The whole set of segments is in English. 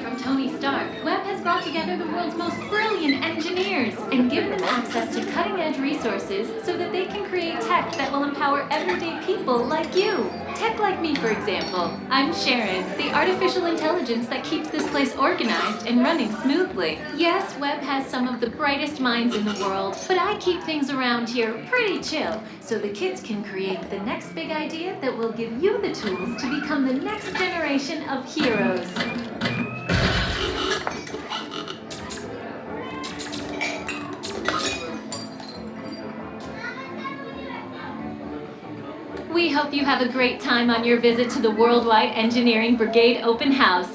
from Tony Stark, Webb has brought together the world's most brilliant engineers and given them access to cutting-edge resources so that they can create tech that will empower everyday people like you. Tech like me, for example. I'm Sharon, the artificial intelligence that keeps this place organized and running smoothly. Yes, Webb has some of the brightest minds in the world, but I keep things around here pretty chill so the kids can create the next big idea that will give you the tools to become the next generation of heroes. We hope you have a great time on your visit to the Worldwide Engineering Brigade Open House.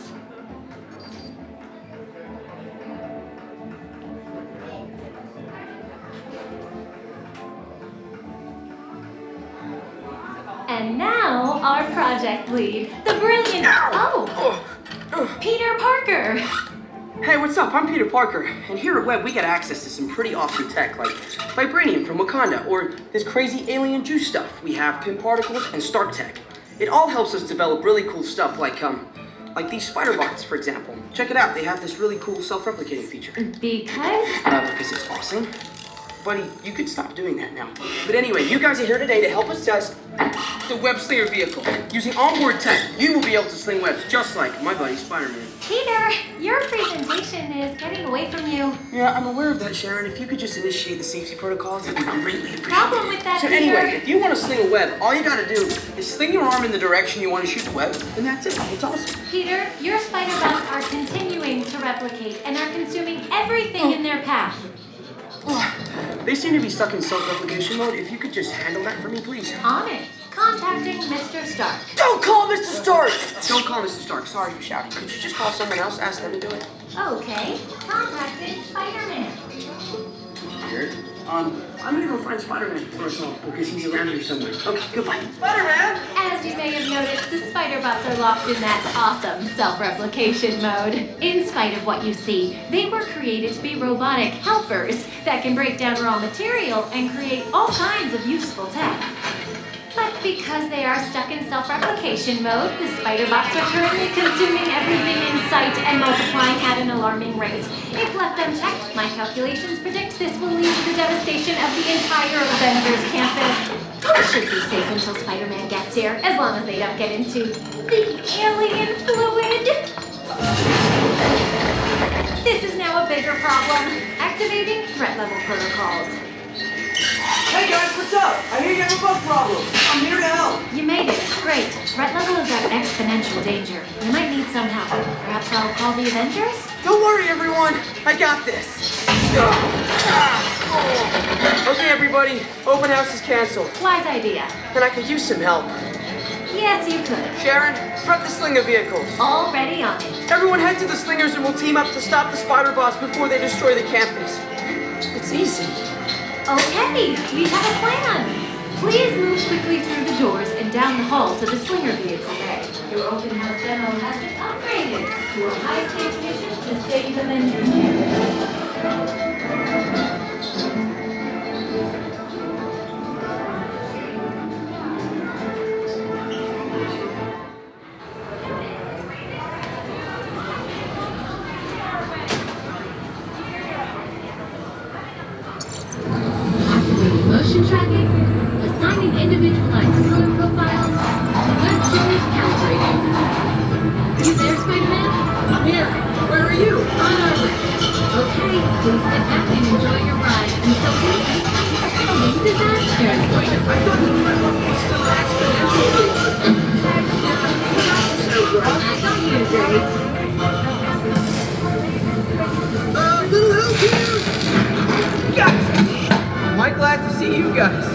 And now, our project lead, the brilliant... Peter Parker! Hey, what's up? I'm Peter Parker, and here at Webb we get access to some pretty awesome tech, like vibranium from Wakanda, or this crazy alien juice stuff. We have pin particles and Stark tech. It all helps us develop really cool stuff, like these spider bots, for example. Check it out. They have this really cool self-replicating feature. Because it's awesome. Buddy, you could stop doing that now. But anyway, you guys are here today to help us test the web slinger vehicle. Using onboard tech, you will be able to sling webs just like my buddy Spider-Man. Peter, your presentation is getting away from you. Yeah, I'm aware of that, Sharon. If you could just initiate the safety protocols, I'd be greatly appreciated. Problem with that, So Peter. anyway, if you want to sling a web, all you gotta do is sling your arm in the direction you want to shoot the web, and that's it. It's awesome. Peter, your spider bots are continuing to replicate and are consuming everything in their path. They seem to be stuck in self-replication mode. If you could just handle that for me, please. On it. Contacting Mr. Stark. Don't call Mr. Stark! Don't call Mr. Stark. Sorry for shouting. Could you just call someone else? Ask them to do it. Okay. Contacting Spider-Man. Weird. I'm gonna go find Spider-Man first of all, because he's around here somewhere. Okay, goodbye. Spider-Man! As you may have noticed, the spider bots are locked in that awesome self-replication mode. In spite of what you see, they were created to be robotic helpers that can break down raw material and create all kinds of useful tech. But because they are stuck in self-replication mode, the spider bots are currently consuming everything in sight and multiplying at an alarming rate. If left unchecked, my calculations predict this will lead to the devastation of the entire Avengers campus. We should be safe until Spider-Man gets here, as long as they don't get into the alien fluid. This is now a bigger problem. Activating threat level protocols. Hey guys, what's up? I hear you have a bug problem. I'm here to help. You made it. Great. Threat level is at exponential danger. You might need some help. Perhaps I'll call the Avengers? Don't worry, everyone. I got this. Okay, everybody. Open house is canceled. Wise idea. And I could use some help. Yes, you could. Sharon, prep the slinger vehicles. Already on it. Everyone head to the slingers and we'll team up to stop the spider bots before they destroy the campus. It's easy. Okay, we have a plan. Please move quickly through the doors and down the hall to the slinger vehicle bay. Your open house demo has been upgraded to a high-stakes mission to save Avengers campus. Motion tracking, assigning individualized color profiles, web series calibrating. You there, Spider-Man? I'm here. Where are you? On our way. Okay, please sit back and enjoy your ride until we make disasters. Wait, I thought the threat level was still exponential. Back on you, Dave. Little help here. Guys, am I glad to see you guys?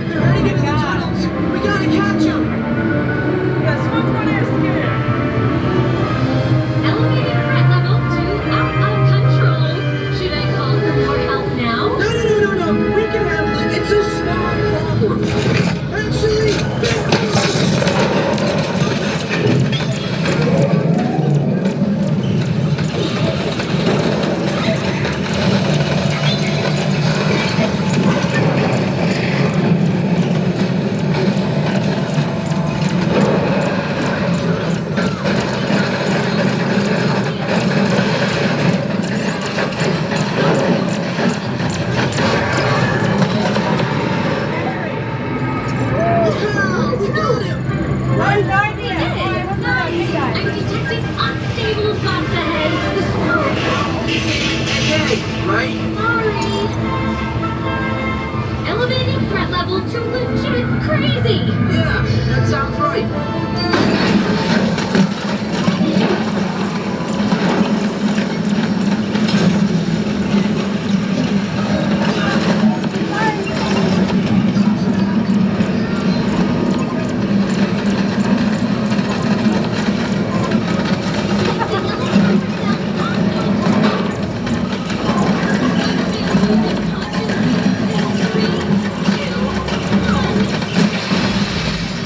They're These unstable spots ahead. Okay, right? Sorry. Elevating threat level to legit crazy. Yeah, that sounds right.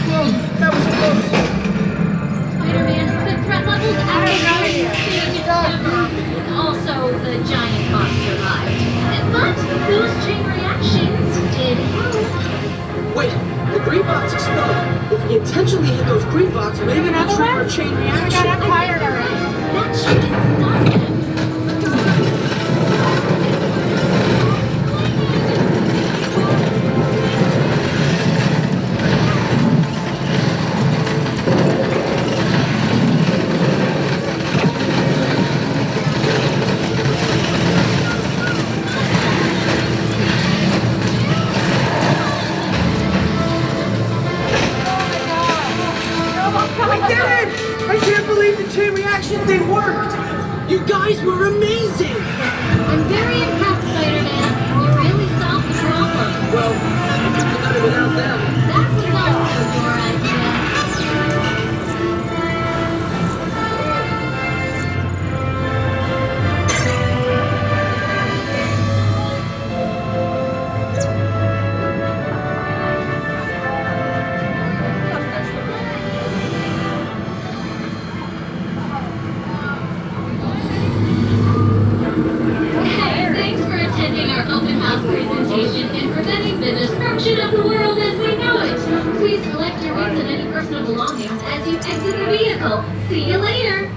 Whoa, that was close. Spider-Man, the threat level's actually big ever. Also, the giant boss survived. But those chain reactions did help. Wait, the green box exploded. If we intentionally hit those green box, maybe that trigger a chain reaction. That should stop them. We did it! I can't believe the chain reaction thing worked! You guys were amazing! I'm very impressed, Spider-Man. You really solved the problem. Well, I could have done it without them. That was also your idea. Hey, thanks for attending our open house presentation and preventing the destruction of the world as we know it. Please collect your rings and any personal belongings as you exit the vehicle. See you later.